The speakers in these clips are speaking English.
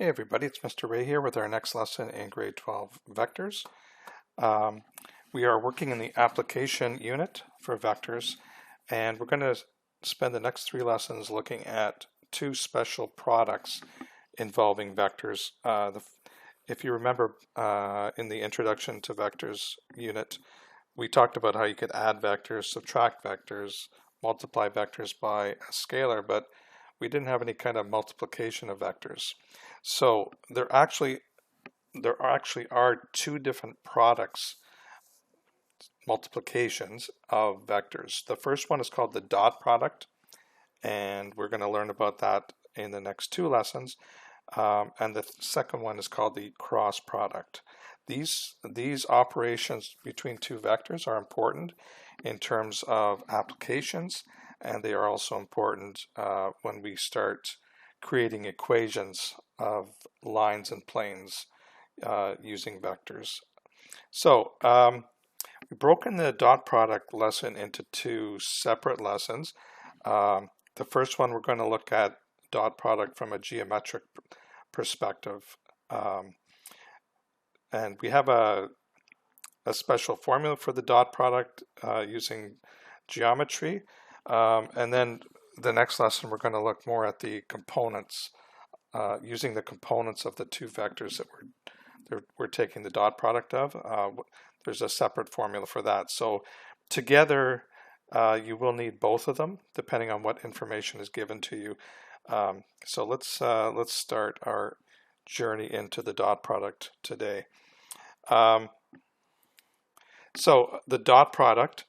Hey everybody, it's Mr. Ray here with our next lesson in grade 12 vectors. Um, we are working in the application unit for vectors, and we're going to spend the next 3 lessons looking at 2 special products involving vectors. If you remember in the introduction to vectors unit, we talked about how you could add vectors, subtract vectors, multiply vectors by a scalar, but we didn't have any kind of multiplication of vectors. So there actually are 2 different products, multiplications of vectors. The first one is called the dot product, and we're going to learn about that in the next 2 lessons. And the second one is called the cross product. These operations between 2 vectors are important in terms of applications, and they are also important when we start creating equations of lines and planes using vectors. So we've broken the dot product lesson into 2 separate lessons. The first one, we're going to look at dot product from a geometric perspective. And we have a special formula for the dot product using geometry. And then the next lesson, we're going to look more at the components, using the components of the 2 vectors that we're taking the dot product of. There's a separate formula for that. So together, you will need both of them depending on what information is given to you. So let's start our journey into the dot product today. So the dot product,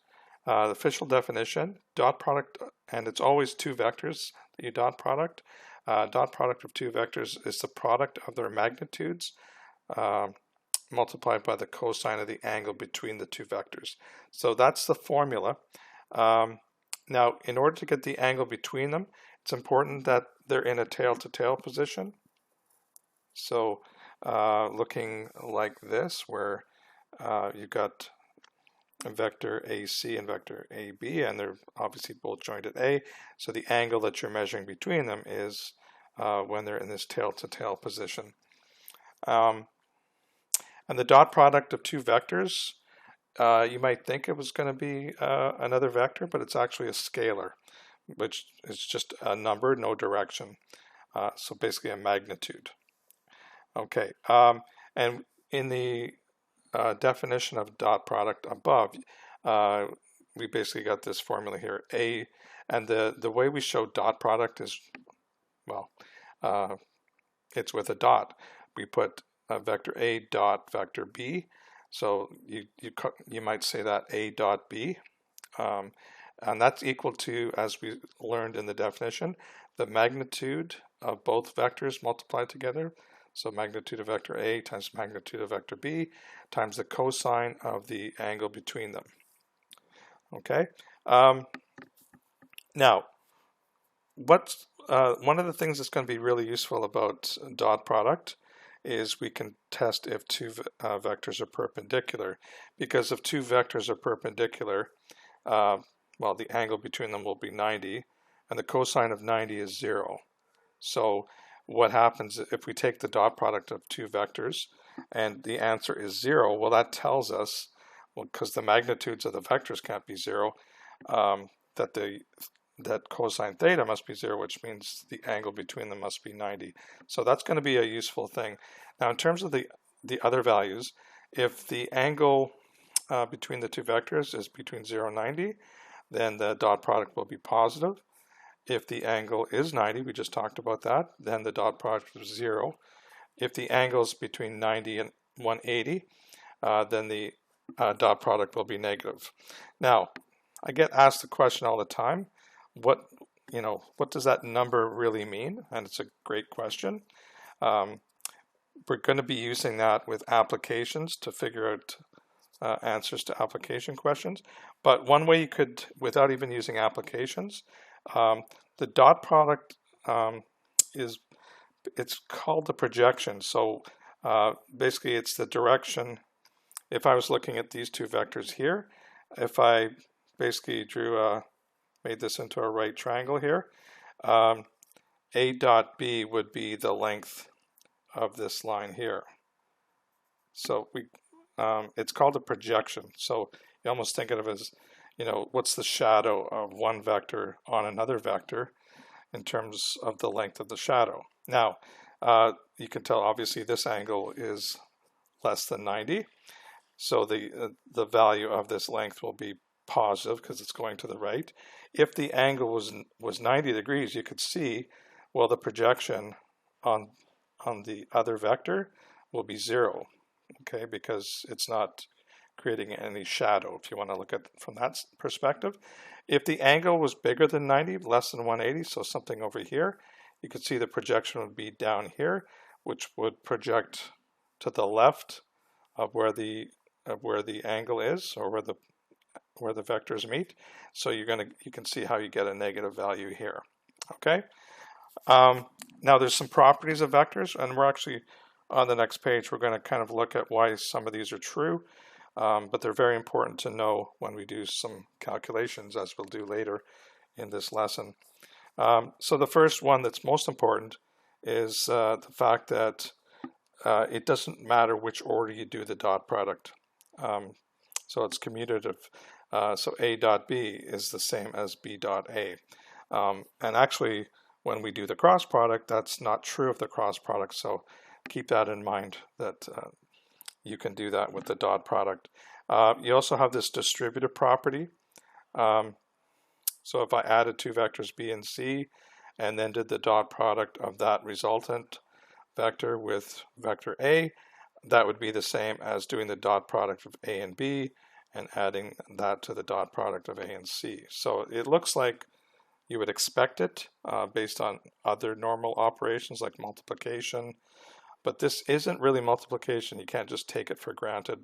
the official definition, dot product, and it's always 2 vectors that you dot product. Dot product of 2 vectors is the product of their magnitudes multiplied by the cosine of the angle between the 2 vectors. So that's the formula. Now, in order to get the angle between them, it's important that they're in a tail-to-tail position. So looking like this, where you've got vector AC and vector AB, and they're obviously both joined at A. So the angle that you're measuring between them is when they're in this tail-to-tail position. And the dot product of 2 vectors, you might think it was going to be another vector, but it's actually a scalar, which is just a number, no direction. So basically a magnitude. Okay, and in the definition of dot product above, we basically got this formula here, A, and the way we show dot product is, well, it's with a dot. We put vector A dot vector B, so you might say that A dot B, and that's equal to, as we learned in the definition, the magnitude of both vectors multiplied together. So magnitude of vector A times magnitude of vector B times the cosine of the angle between them. Okay. Now, what's one of the things that's going to be really useful about dot product is we can test if 2 vectors are perpendicular. Because if 2 vectors are perpendicular, well, the angle between them will be 90, and the cosine of 90 is 0. So what happens if we take the dot product of 2 vectors and the answer is 0? Well, that tells us, well, because the magnitudes of the vectors can't be 0, that cosine theta must be 0, which means the angle between them must be 90. So that's going to be a useful thing. Now, in terms of the other values, if the angle between the 2 vectors is between 0 and 90, then the dot product will be positive. If the angle is 90, we just talked about that, then the dot product is 0. If the angle is between 90 and 180, then the dot product will be negative. Now, I get asked the question all the time, what does that number really mean? And it's a great question. We're going to be using that with applications to figure out answers to application questions. But one way you could, without even using applications, the dot product it's called the projection. So basically it's the direction. If I was looking at these 2 vectors here, if I basically made this into a right triangle here, A dot B would be the length of this line here. So it's called a projection. So you almost think of it as, what's the shadow of one vector on another vector in terms of the length of the shadow. Now, you can tell obviously this angle is less than 90. So the value of this length will be positive because it's going to the right. If the angle was 90 degrees, you could see, well, the projection on the other vector will be 0, okay, because it's not creating any shadow, if you want to look at it from that perspective. If the angle was bigger than 90, less than 180, so something over here, you could see the projection would be down here, which would project to the left of where the angle is, or where the vectors meet. So you can see how you get a negative value here. Okay. Now there's some properties of vectors, and we're actually on the next page. We're going to kind of look at why some of these are true, but they're very important to know when we do some calculations, as we'll do later in this lesson. So the first one that's most important is the fact that it doesn't matter which order you do the dot product. So it's commutative. So A dot B is the same as B dot A. And actually, when we do the cross product, that's not true of the cross product. So keep that in mind, that you can do that with the dot product. You also have this distributive property. So if I added two vectors B and C and then did the dot product of that resultant vector with vector A, that would be the same as doing the dot product of A and B and adding that to the dot product of A and C. So it looks like you would expect it based on other normal operations like multiplication, but this isn't really multiplication. You can't just take it for granted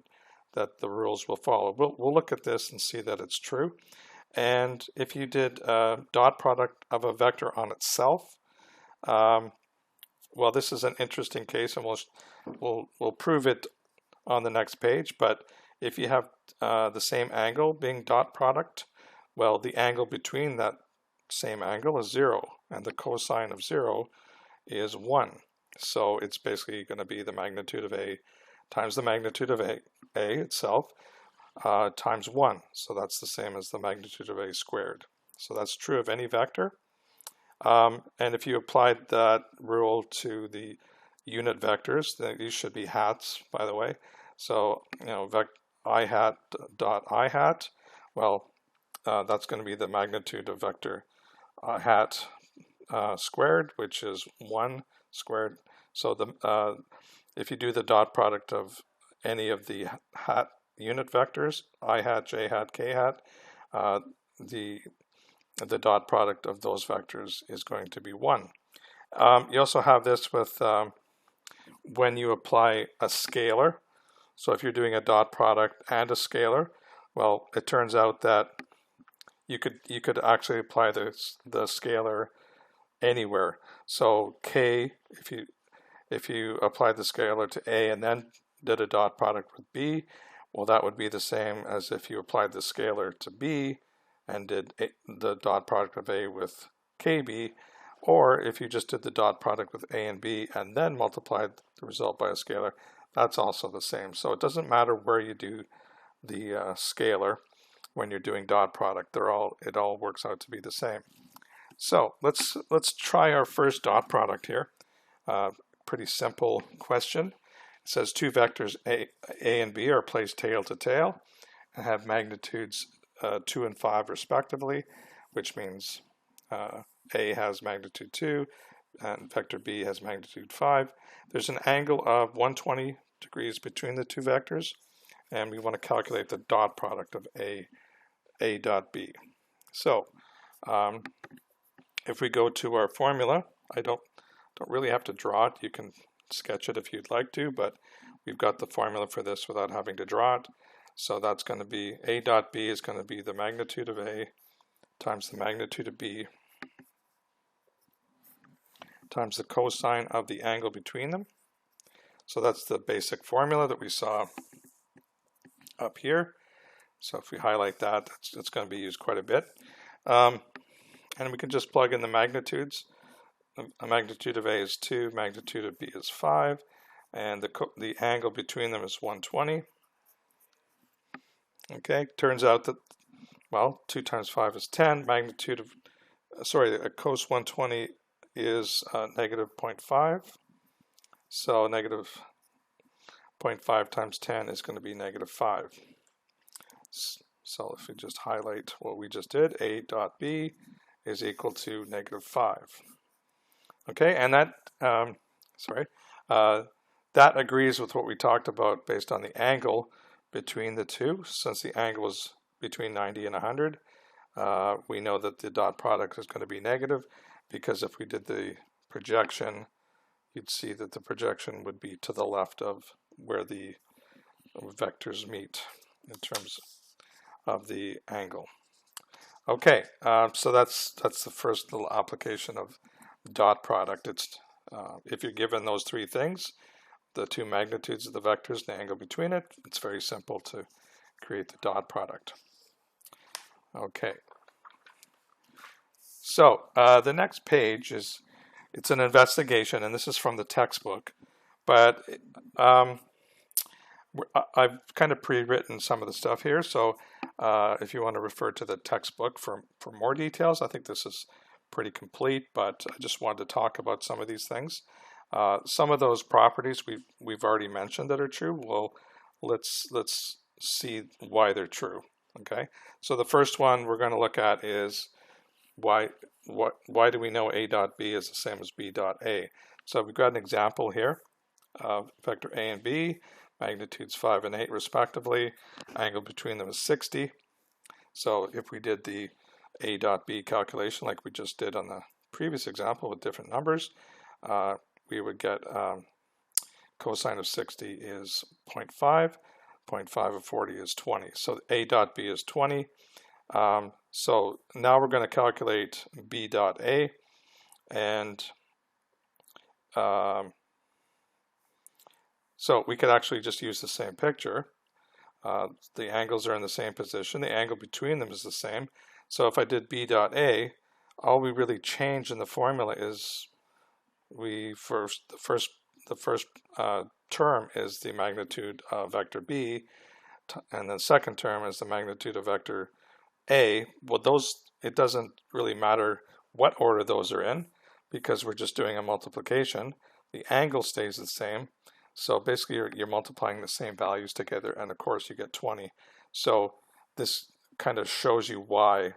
that the rules will follow. We'll look at this and see that it's true. And if you did a dot product of a vector on itself, well, this is an interesting case, and we'll prove it on the next page. But if you have the same angle being dot product, well, the angle between that same angle is 0, and the cosine of 0 is 1. So it's basically going to be the magnitude of A times the magnitude of A itself times 1. So that's the same as the magnitude of A squared. So that's true of any vector. And if you applied that rule to the unit vectors, then these should be hats, by the way. So, I hat dot I hat, well, that's going to be the magnitude of vector hat squared, which is 1 squared. So if you do the dot product of any of the hat unit vectors, I hat, j hat, k hat, the dot product of those vectors is going to be 1. You also have this with when you apply a scalar. So if you're doing a dot product and a scalar, well, it turns out that you could actually apply the scalar anywhere. So k, if you applied the scalar to A and then did a dot product with B, well, that would be the same as if you applied the scalar to B and did the dot product of A with KB, or if you just did the dot product with A and B and then multiplied the result by a scalar, that's also the same. So it doesn't matter where you do the scalar when you're doing dot product. It all works out to be the same. So let's try our first dot product here. Pretty simple question. It says two vectors A and B are placed tail to tail and have magnitudes 2 and 5 respectively, which means A has magnitude 2 and vector B has magnitude 5. There's an angle of 120 degrees between the two vectors, and we want to calculate the dot product of A dot B. So if we go to our formula, I don't really have to draw it. You can sketch it if you'd like to, but we've got the formula for this without having to draw it. So that's going to be A dot B is going to be the magnitude of A times the magnitude of B times the cosine of the angle between them. So that's the basic formula that we saw up here. So if we highlight that, it's going to be used quite a bit. And we can just plug in the magnitudes. magnitude of A is 2, magnitude of B is 5, and the angle between them is 120. Okay, turns out that, well, 2 times 5 is 10. Magnitude of, cos 120 is negative 0.5. So negative 0.5 times 10 is going to be negative 5. So if we just highlight what we just did, A dot B is equal to negative 5. Okay, and that, that agrees with what we talked about based on the angle between the two. Since the angle is between 90 and 100, we know that the dot product is going to be negative, because if we did the projection, you'd see that the projection would be to the left of where the vectors meet in terms of the angle. Okay, so that's the first little application of dot product. It's if you're given those three things, the two magnitudes of the vectors, the angle between it, it's very simple to create the dot product. Okay. So the next page is, it's an investigation, and this is from the textbook, but I've kind of pre-written some of the stuff here, so if you want to refer to the textbook for more details, I think this is pretty complete, but I just wanted to talk about some of these things. Some of those properties we've already mentioned that are true. Well, let's see why they're true. Okay, so the first one we're going to look at is why do we know A dot B is the same as B dot A? So we've got an example here of vector A and B, magnitudes 5 and 8 respectively. Angle between them is 60. So if we did the A dot B calculation like we just did on the previous example with different numbers, we would get cosine of 60 is 0.5, 0.5 of 40 is 20. So A dot B is 20. So now we're going to calculate B dot A, and so we could actually just use the same picture. The angles are in the same position. The angle between them is the same. So if I did B dot A, all we really change in the formula is the first term is the magnitude of vector B, and the second term is the magnitude of vector A. Well, it doesn't really matter what order those are in, because we're just doing a multiplication. The angle stays the same. So basically you're multiplying the same values together, and of course you get 20. So this kind of shows you why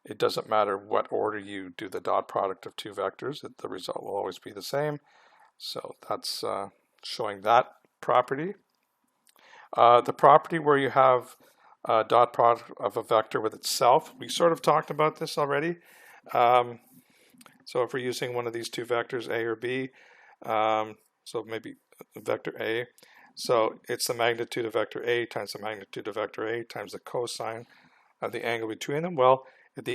it doesn't matter what order you do the dot product of two vectors, the result will always be the same. So that's showing that property. The property where you have a dot product of a vector with itself, we sort of talked about this already. So if we're using one of these two vectors, A or B, so maybe vector A, so it's the magnitude of vector A times the magnitude of vector A times the cosine of the angle between them. Well, if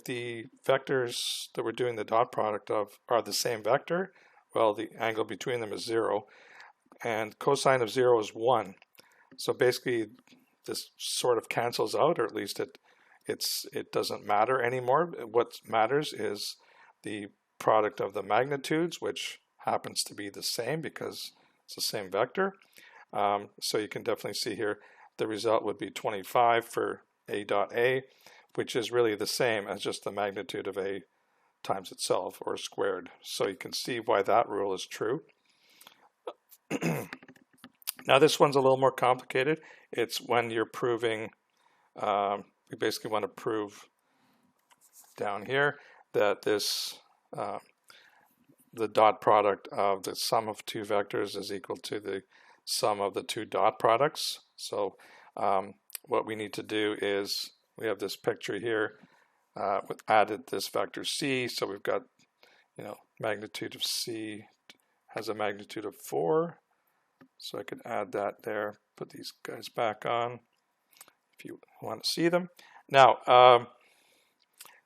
the vectors that we're doing the dot product of are the same vector, well, the angle between them is 0, and cosine of 0 is 1. So basically this sort of cancels out, or at least it doesn't matter anymore. What matters is the product of the magnitudes, which happens to be the same because it's the same vector. So you can definitely see here the result would be 25 for A dot A, which is really the same as just the magnitude of A times itself, or squared. So you can see why that rule is true. Now this one's a little more complicated. It's when you're proving, we basically want to prove down here that this the dot product of the sum of two vectors is equal to the sum of the two dot products. So what we need to do is, we have this picture here, added this vector C, so we've got, magnitude of C has a magnitude of 4, so I could add that there, put these guys back on if you want to see them. Now,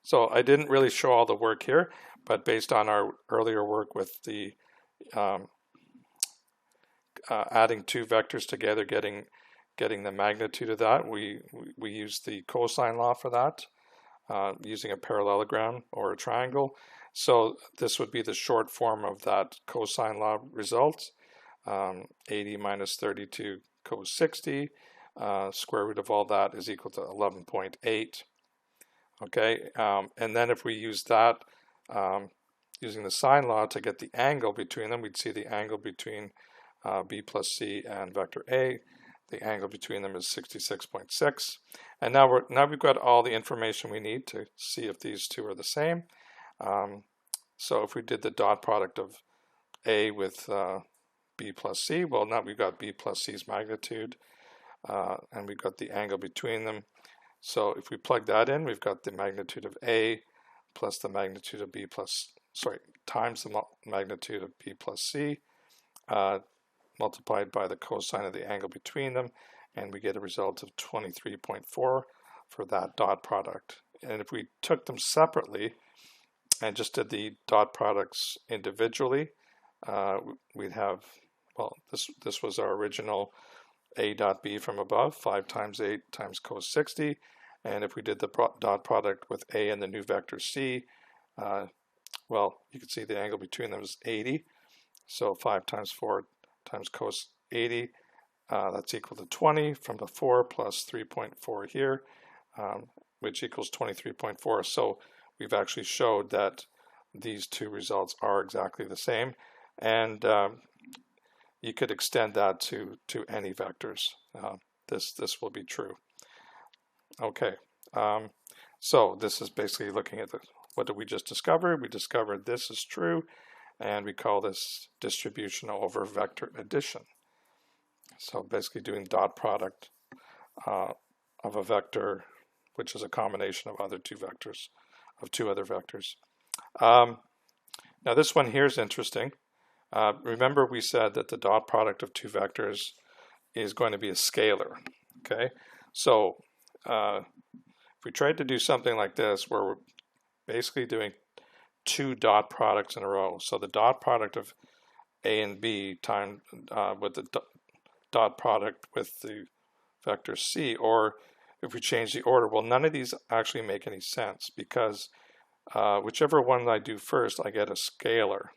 so I didn't really show all the work here, but based on our earlier work with the adding two vectors together, getting the magnitude of that, we use the cosine law for that, using a parallelogram or a triangle. So this would be the short form of that cosine law result. 80 minus 32 cos 60. Square root of all that is equal to 11.8. Okay, and then if we use that, using the sine law to get the angle between them, we'd see the angle between b plus c and vector A. The angle between them is 66.6. And now we've got all the information we need to see if these two are the same. So if we did the dot product of A with b plus c, well, now we've got b plus c's magnitude, and we've got the angle between them. So if we plug that in, we've got the magnitude of A plus the magnitude of b plus, times the magnitude of b plus c, multiplied by the cosine of the angle between them, and we get a result of 23.4 for that dot product. And if we took them separately and just did the dot products individually, we'd have, well, this was our original A dot B from above, 5 times 8 times cos 60. And if we did the dot product with A and the new vector C, well, you can see the angle between them is 80. So 5 times 4 times cos 80, that's equal to 20 from the 4 plus 3.4 here, which equals 23.4. So we've actually showed that these two results are exactly the same. And you could extend that to any vectors. This will be true. Okay, so this is basically looking at what did we just discover? We discovered this is true, and we call this distribution over vector addition. So basically doing dot product of a vector, which is a combination of two other vectors. Now this one here is interesting. Remember we said that the dot product of two vectors is going to be a scalar. Okay, so if we tried to do something like this, where we're basically doing two dot products in a row, so the dot product of A and B times with the dot product with the vector C, or if we change the order, well, none of these actually make any sense, because whichever one I do first, I get a scalar,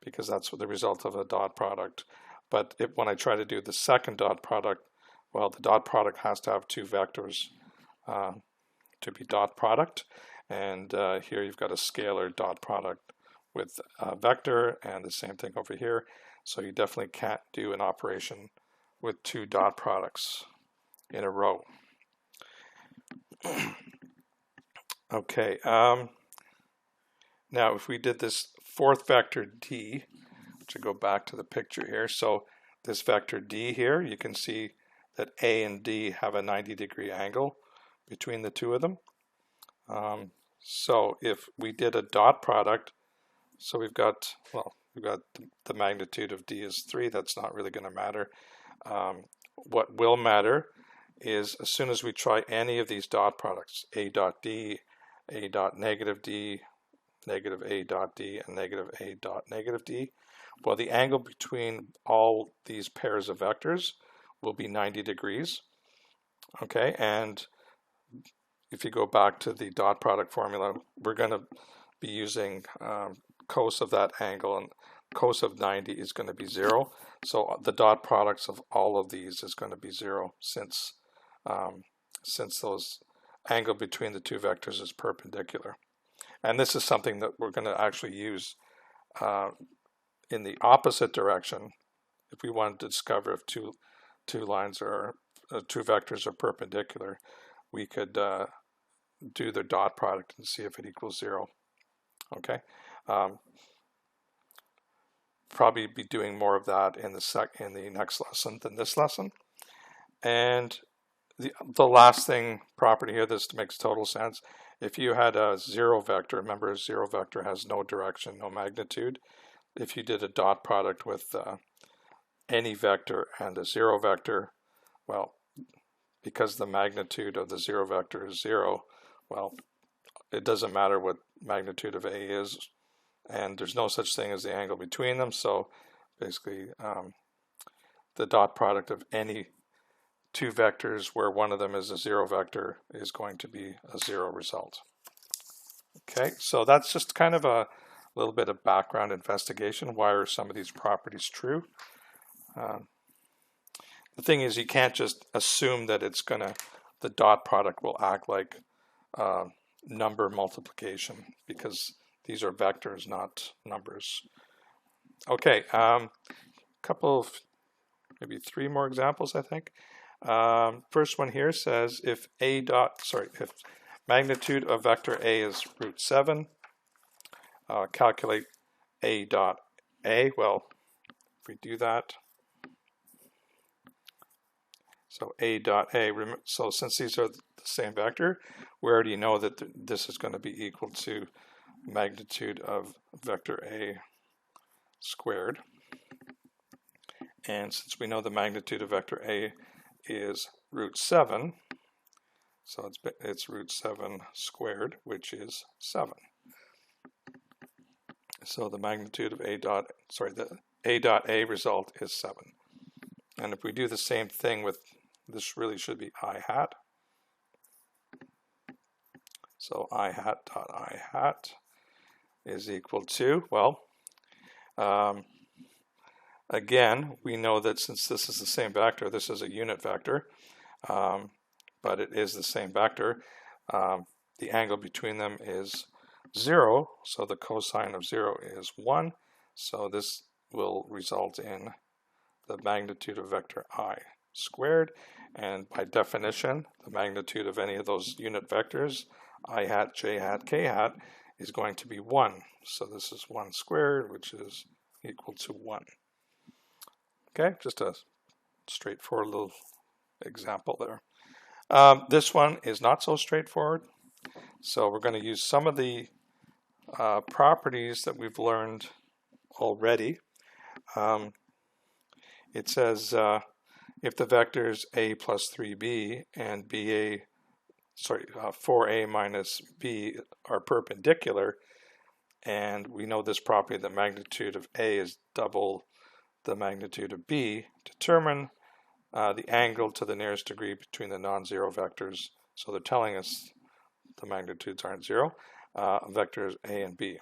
because that's the result of a dot product. But when I try to do the second dot product, well, the dot product has to have two vectors to be dot product, and here you've got a scalar dot product with a vector, and the same thing over here. So you definitely can't do an operation with two dot products in a row. Okay, now if we did this fourth vector D, to go back to the picture here, so this vector D here, you can see that A and D have a 90-degree angle between the two of them. So if we did a dot product, so we've got the magnitude of D is 3, that's not really going to matter. What will matter is as soon as we try any of these dot products, A dot D, A dot negative D, negative A dot D, and negative A dot negative D, well, the angle between all these pairs of vectors will be 90 degrees. Okay, and if you go back to the dot product formula, we're going to be using cos of that angle, and cos of 90 is going to be 0. So the dot products of all of these is going to be 0, since those angle between the two vectors is perpendicular. And this is something that we're going to actually use in the opposite direction. If we wanted to discover if two vectors are perpendicular, we could do the dot product and see if it equals 0. Okay, probably be doing more of that in the next lesson than this lesson. And the last property here, this makes total sense. If you had a 0 vector, remember a 0 vector has no direction, no magnitude. If you did a dot product with any vector and a 0 vector, well, because the magnitude of the 0 vector is 0, well, it doesn't matter what magnitude of A is, and there's no such thing as the angle between them. So basically the dot product of any two vectors where one of them is a 0 vector is going to be a 0 result. Okay, so that's just kind of a little bit of background investigation. Why are some of these properties true? The thing is, you can't just assume that the dot product will act like number multiplication, because these are vectors, not numbers. Okay, couple of, maybe 3 more examples, I think. First one here says if if magnitude of vector A is root 7, calculate A dot A. Well, if we do that, so A dot A, so since these are the same vector, we already know that this is going to be equal to magnitude of vector A squared. And since we know the magnitude of vector A is root 7, so it's root 7 squared, which is 7. So the magnitude of the A dot A result is 7. And if we do the same thing with, this really should be I hat. So I hat dot I hat is equal to, well, again, we know that since this is the same vector, this is a unit vector, but it is the same vector. The angle between them is 0, so the cosine of 0 is 1. So this will result in the magnitude of vector I squared. And by definition, the magnitude of any of those unit vectors, I hat, j hat, k hat, is going to be 1. So this is 1 squared, which is equal to 1. Okay, just a straightforward little example there. This one is not so straightforward. So we're going to use some of the properties that we've learned already. It says if the vectors a plus 3b and 4a minus b are perpendicular, and we know this property, the magnitude of a is double the magnitude of b, determine the angle to the nearest degree between the non-zero vectors. So they're telling us the magnitudes aren't 0, vectors a and b.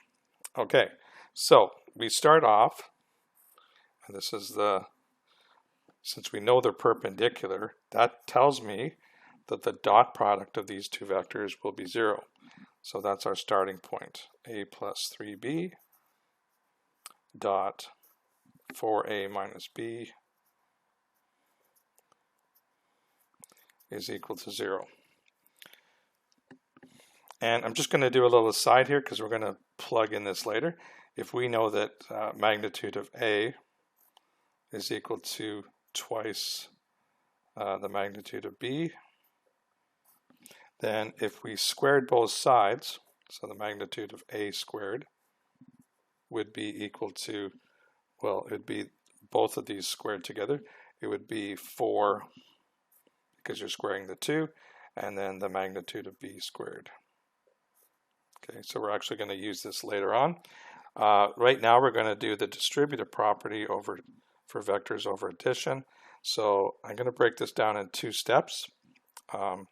Okay, so we start off, and this is since we know they're perpendicular, that tells me that the dot product of these two vectors will be 0. So that's our starting point. A plus 3b dot 4a minus b is equal to 0. And I'm just going to do a little aside here because we're going to plug in this later. If we know that magnitude of A is equal to twice the magnitude of B, then if we squared both sides, so the magnitude of A squared would be equal to, well, it would be both of these squared together. It would be 4, because you're squaring the 2, and then the magnitude of B squared. Okay, so we're actually going to use this later on. Right now we're going to do the distributive property for vectors over addition. So I'm going to break this down in 2 steps. I'm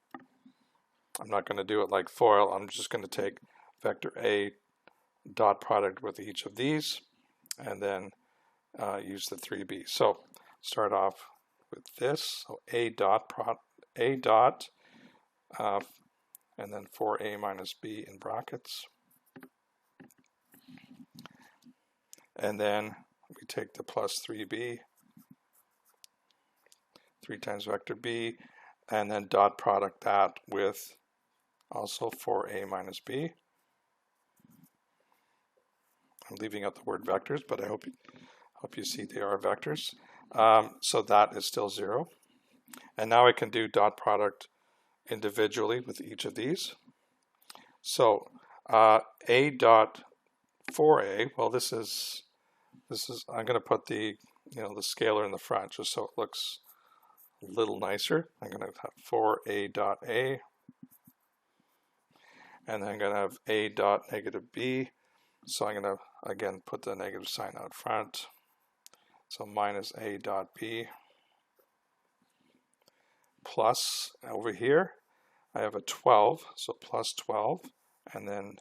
not going to do it like FOIL. I'm just going to take vector A dot product with each of these and then use the 3b. So start off with this. So A dot and then 4a minus b in brackets. And then we take the plus 3b, 3 times vector b, and then dot product that with also 4a minus b. I'm leaving out the word vectors, but I hope you see they are vectors. So that is still 0. And now I can do dot product individually with each of these. So a dot 4a, well, this is I'm going to put the the scalar in the front just so it looks a little nicer. I'm going to have 4a dot a, and then I'm going to have a dot negative b. So I'm going to again put the negative sign out front. So minus a dot b plus over here I have a 12, so plus 12, and then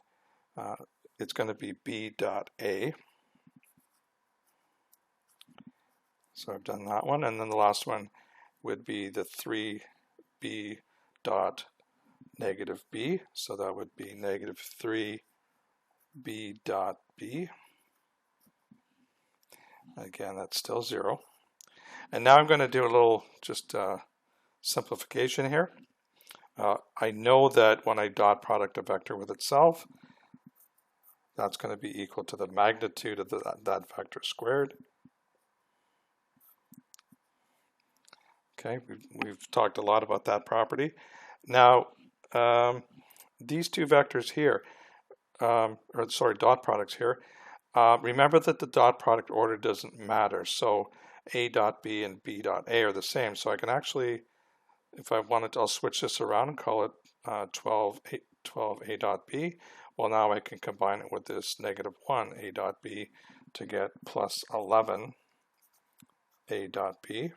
it's going to be b dot a. So I've done that one, and then the last one would be the 3b dot negative b. So that would be negative 3b dot b. Again, that's still 0. And now I'm going to do a little just simplification here. I know that when I dot product a vector with itself, that's going to be equal to the magnitude of that vector squared. Okay, we've talked a lot about that property. Now, these two vectors here, dot products here, remember that the dot product order doesn't matter. So a dot b and b dot a are the same. So I can actually, if I wanted to, I'll switch this around and call it 12 a dot b. Well, now I can combine it with this negative 1 a dot b to get plus 11 a dot b.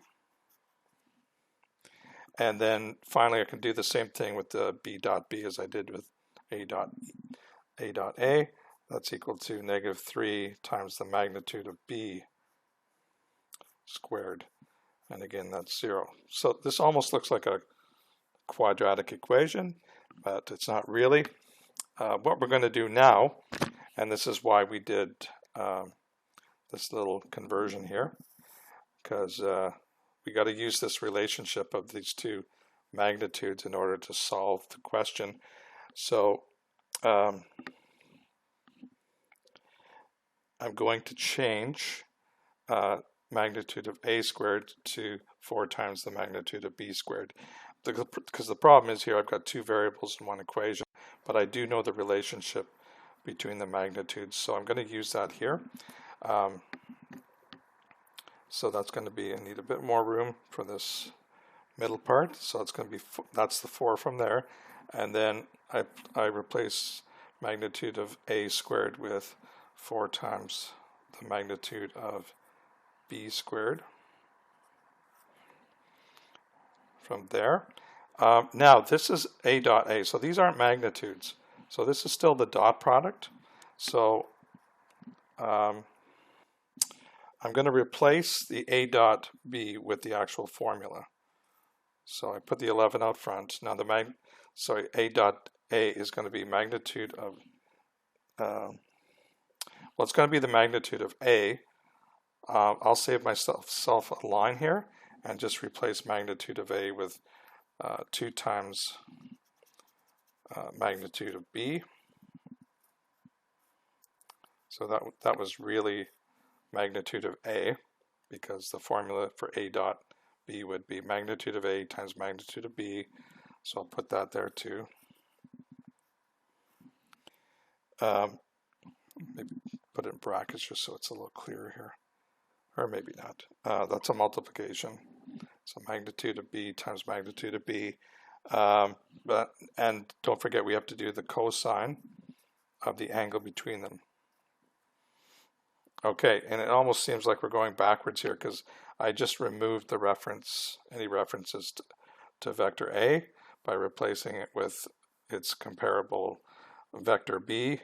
And then finally I can do the same thing with the b dot b as I did with a dot a. That's equal to negative 3 times the magnitude of b squared. And again, that's 0. So this almost looks like a quadratic equation, but it's not really. What we're going to do now, and this is why we did this little conversion here, because we got to use this relationship of these two magnitudes in order to solve the question. So I'm going to change magnitude of a squared to 4 times the magnitude of b squared. Because the problem is here I've got two variables in one equation, but I do know the relationship between the magnitudes, so I'm going to use that here. So that's going to be, I need a bit more room for this middle part, so it's going to be, that's the 4 from there, and then I replace magnitude of a squared with 4 times the magnitude of b squared from there. Now this is a dot a, so these aren't magnitudes, so this is still the dot product. So I'm going to replace the a dot b with the actual formula. So I put the 11 out front. Now a dot a is going to be magnitude of, well, it's going to be the magnitude of a. I'll save myself a line here and just replace magnitude of a with 2 times magnitude of b. So that was really magnitude of a, because the formula for a dot b would be magnitude of a times magnitude of b. So I'll put that there too. Maybe put it in brackets just so it's a little clearer here. Or maybe not. That's a multiplication. So magnitude of b times magnitude of b. And don't forget, we have to do the cosine of the angle between them. Okay, and it almost seems like we're going backwards here because I just removed the any references to vector A by replacing it with its comparable vector B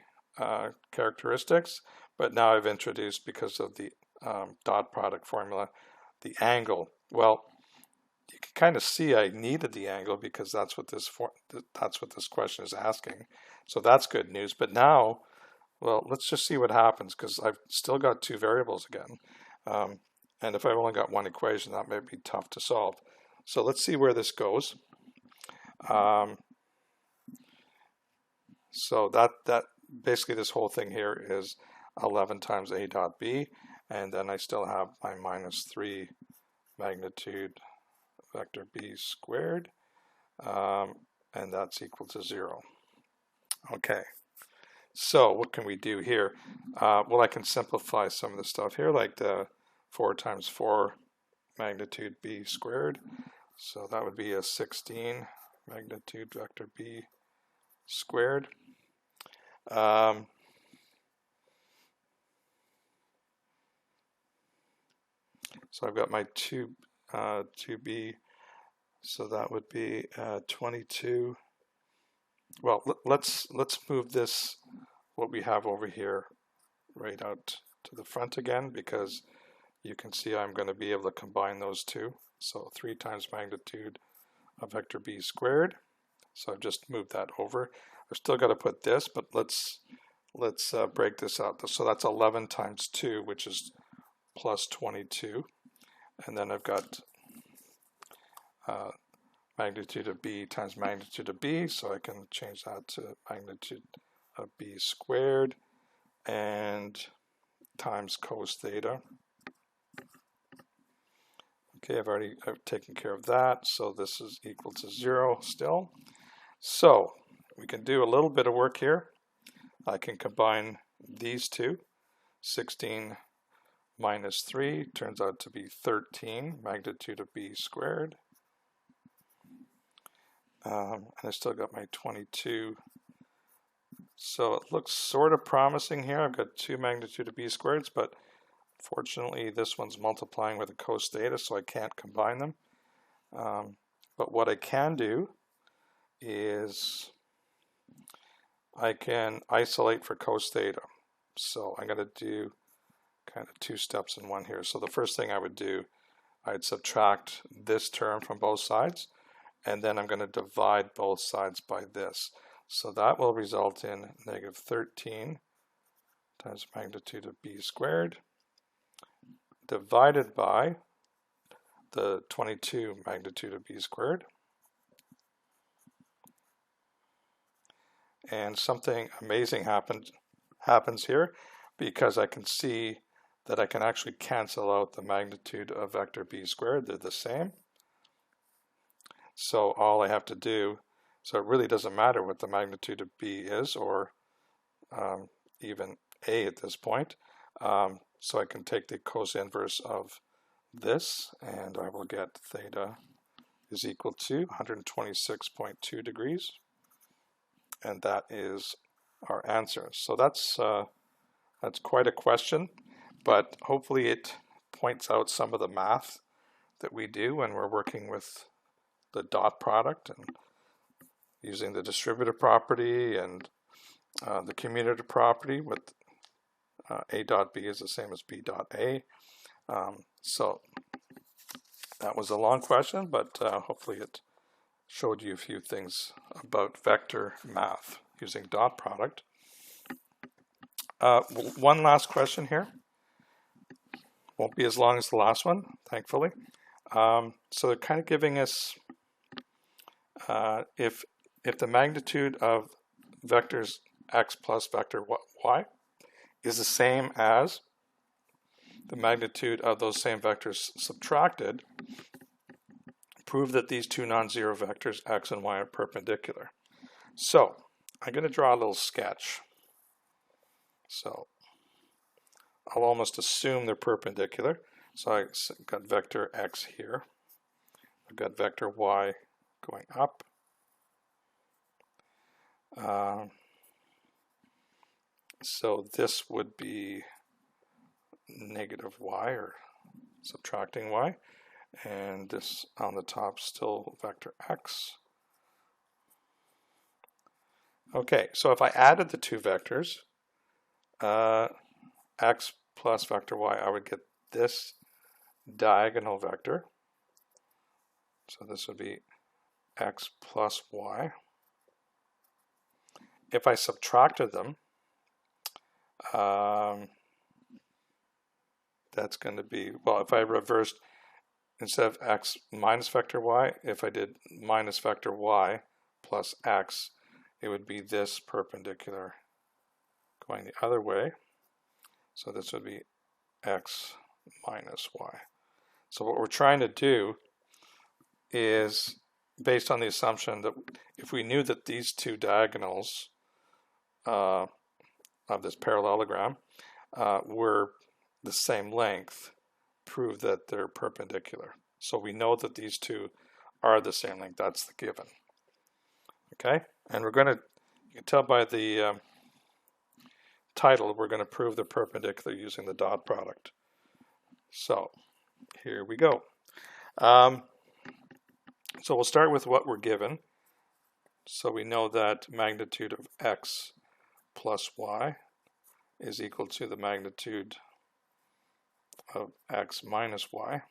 characteristics. But now I've introduced, because of the dot product formula, the angle. Well, you can kind of see I needed the angle because that's what this question is asking. So that's good news. But now, well, let's just see what happens, because I've still got two variables again. And if I've only got one equation, that may be tough to solve. So let's see where this goes. So that basically this whole thing here is 11 times a dot b, and then I still have my minus 3 magnitude vector b squared, and that's equal to 0. Okay, so what can we do here? Well, I can simplify some of the stuff here, like the 4 times 4 magnitude b squared. So that would be a 16 magnitude vector b squared. So I've got my 2b, so that would be 22. Well, let's move this what we have over here right out to the front again, because you can see I'm going to be able to combine those two. So 3 times magnitude of vector b squared. So I've just moved that over. I've still got to put this, but let's break this out. So that's 11 times 2, which is plus 22. And then I've got magnitude of b times magnitude of b, so I can change that to magnitude of b squared and times cos theta. Okay, I've taken care of that, so this is equal to 0 still. So we can do a little bit of work here. I can combine these two. 16 minus 3 turns out to be 13, magnitude of b squared. And I still got my 22. So it looks sort of promising here. I've got 2 magnitude of b squareds, but fortunately this one's multiplying with a cos theta, so I can't combine them. But what I can do is I can isolate for cos theta. So I'm going to do kind of 2 steps in one here. So the first thing I would do, I'd subtract this term from both sides, and then I'm going to divide both sides by this. So that will result in negative 13 times magnitude of b squared divided by the 22 magnitude of b squared. And something amazing happens here, because I can see that I can actually cancel out the magnitude of vector b squared. They're the same. So all I have to do, so it really doesn't matter what the magnitude of b is, or even a at this point. So I can take the cos inverse of this, and I will get theta is equal to 126.2 degrees. And that is our answer. So that's quite a question, but hopefully it points out some of the math that we do when we're working with the dot product and using the distributive property and the commutative property with a dot b is the same as b dot a. So that was a long question, but hopefully it showed you a few things about vector math using dot product. One last question here. Won't be as long as the last one, thankfully. So they're kind of giving us if the magnitude of vectors x plus vector y is the same as the magnitude of those same vectors subtracted, prove that these two non-zero vectors x and y are perpendicular. So I'm going to draw a little sketch. So I'll almost assume they're perpendicular. So I've got vector x here. I've got vector y going up. So this would be negative y, or subtracting y. And this on the top still vector x. Okay, so if I added the two vectors, x plus vector y, I would get this diagonal vector. So this would be x plus y. If I subtracted them, that's going to be, well, if I reversed, instead of x minus vector y, if I did minus vector y plus x, it would be this perpendicular going the other way. So this would be x minus y. So what we're trying to do is, based on the assumption that if we knew that these two diagonals of this parallelogram were the same length, prove that they're perpendicular. So we know that these two are the same length. That's the given. Okay, and we're going to, you can tell by the title, we're going to prove the perpendicular using the dot product. So here we go. So we'll start with what we're given. So we know that magnitude of x plus y is equal to the magnitude of x minus y.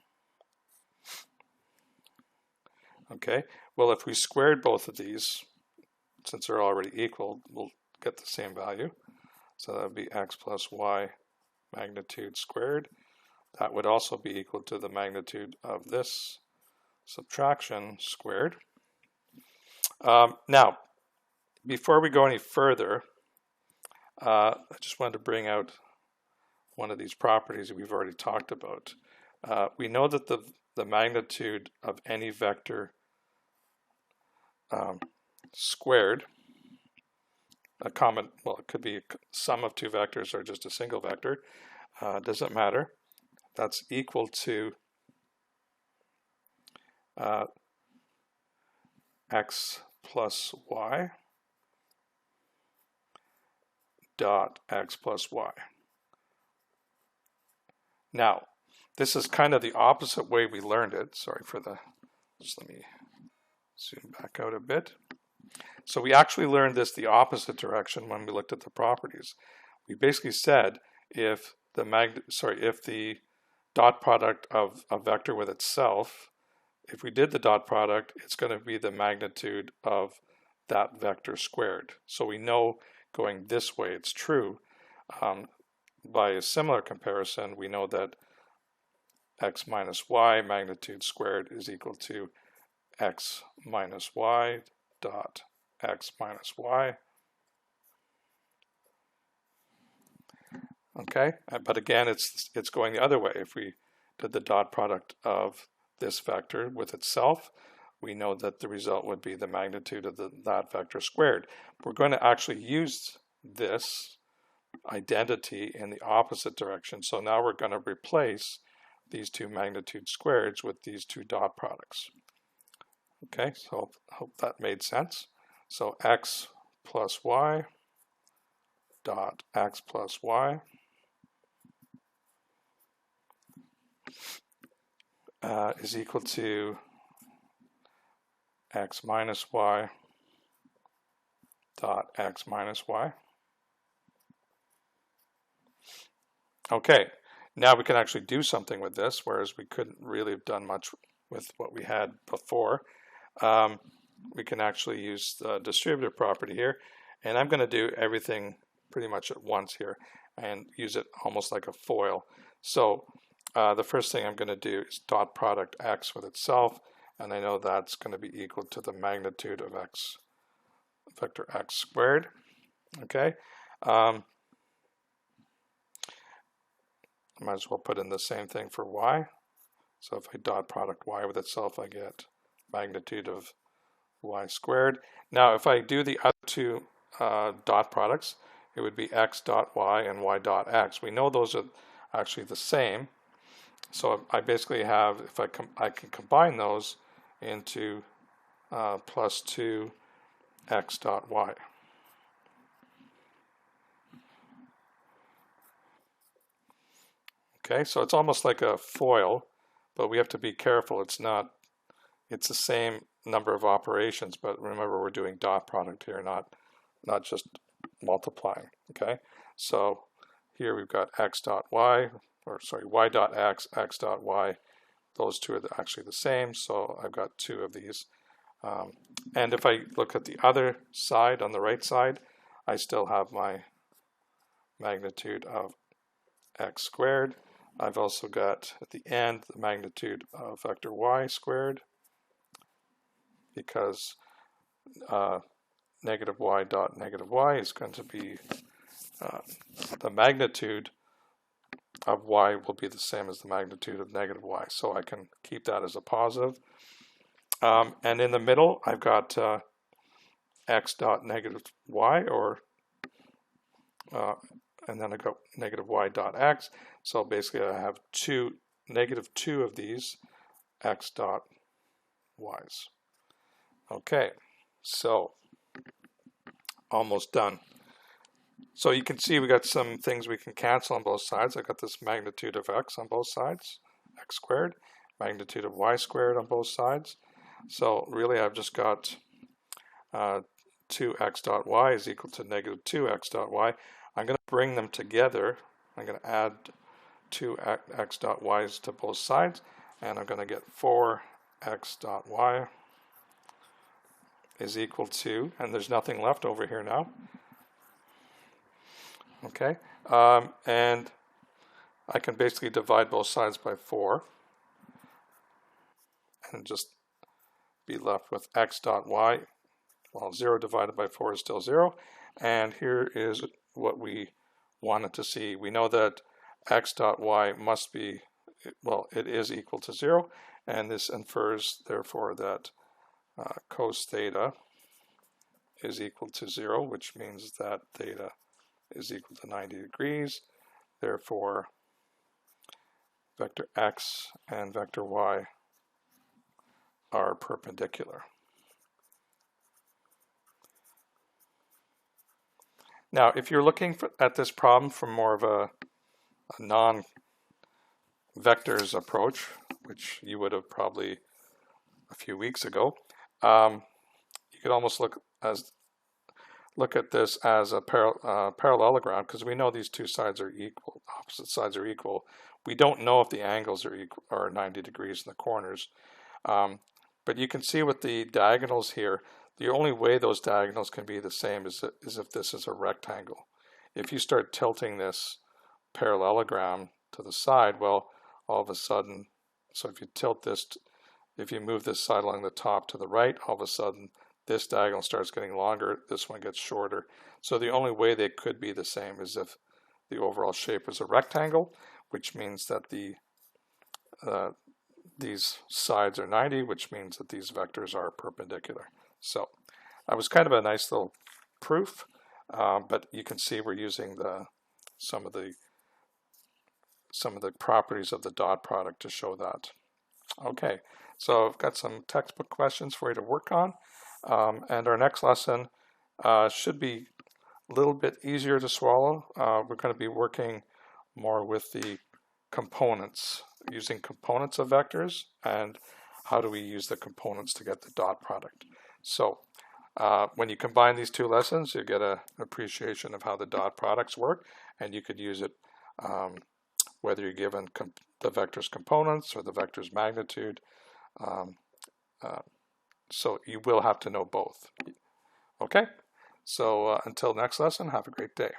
Okay, well, if we squared both of these, since they're already equal, we'll get the same value. So that would be x plus y magnitude squared. That would also be equal to the magnitude of this subtraction squared. Now, before we go any further, I just wanted to bring out one of these properties that we've already talked about. We know that the magnitude of any vector squared, a common, well, it could be a sum of two vectors or just a single vector, doesn't matter. That's equal to x plus y dot x plus y. Now, this is kind of the opposite way we learned it. Sorry for the, just let me zoom back out a bit. So we actually learned this the opposite direction when we looked at the properties. We basically said if the dot product of a vector with itself, if we did the dot product, it's going to be the magnitude of that vector squared. So we know going this way it's true. By a similar comparison, we know that x minus y magnitude squared is equal to x minus y dot x minus y. Okay, but again, it's going the other way. If we did the dot product of this vector with itself, we know that the result would be the magnitude of that vector squared. We're going to actually use this identity in the opposite direction. So now we're going to replace these two magnitude squareds with these two dot products. Okay, so I hope that made sense. So x plus y dot x plus y is equal to x minus y dot x minus y. Okay, now we can actually do something with this, whereas we couldn't really have done much with what we had before. We can actually use the distributive property here, and I'm going to do everything pretty much at once here and use it almost like a FOIL. So the first thing I'm going to do is dot product x with itself, and I know that's going to be equal to the magnitude of x, vector x squared. Okay, might as well put in the same thing for y. So if I dot product y with itself, I get magnitude of y squared. Now if I do the other two dot products, it would be x dot y and y dot x. We know those are actually the same. So I basically have, if I can combine those into plus 2 x dot y. Okay, so it's almost like a FOIL, but we have to be careful. It's the same number of operations, but remember we're doing dot product here, not just multiplying. Okay, so here we've got x dot y, or sorry, y dot x, x dot y. Those two are actually the same, so I've got two of these. And if I look at the other side, on the right side, I still have my magnitude of x squared. I've also got at the end the magnitude of vector y squared, because negative y dot negative y is going to be the magnitude of y will be the same as the magnitude of negative y, so I can keep that as a positive. And in the middle I've got x dot negative y, or and then I got negative y dot x. So basically I have negative 2 of these x dot y's. Okay, so almost done. So you can see we got some things we can cancel on both sides. I got this magnitude of x on both sides, x squared, magnitude of y squared on both sides. So really I've just got 2x dot y is equal to negative 2x dot y. I'm going to bring them together. I'm going to add 2x dot y's to both sides, and I'm going to get 4x dot y is equal to, and there's nothing left over here now. Okay, and I can basically divide both sides by 4 and just be left with x dot y. Well, 0 divided by 4 is still 0. And here is what we wanted to see. We know that x dot y must be, well, it is equal to 0. And this infers, therefore, that cos theta is equal to 0, which means that theta is equal to 90 degrees. Therefore, vector x and vector y are perpendicular. Now, if you're looking at this problem from more of a non-vectors approach, which you would have probably a few weeks ago, you could almost look at this as a parallelogram, because we know these two sides are equal, opposite sides are equal. We don't know if the angles are equal or 90 degrees in the corners. But you can see with the diagonals here, the only way those diagonals can be the same is if this is a rectangle. If you start tilting this parallelogram to the side, well, all of a sudden, so if you tilt this, if you move this side along the top to the right, all of a sudden this diagonal starts getting longer, this one gets shorter. So the only way they could be the same is if the overall shape is a rectangle, which means that these sides are 90, which means that these vectors are perpendicular. So that was kind of a nice little proof, but you can see we're using some of the properties of the dot product to show that. Okay, so I've got some textbook questions for you to work on, and our next lesson should be a little bit easier to swallow. We're going to be working more with the components, using components of vectors, and how do we use the components to get the dot product. So when you combine these two lessons, you get an appreciation of how the dot products work, and you could use it whether you're given the vector's components or the vector's magnitude. So you will have to know both. Okay, so until next lesson, have a great day.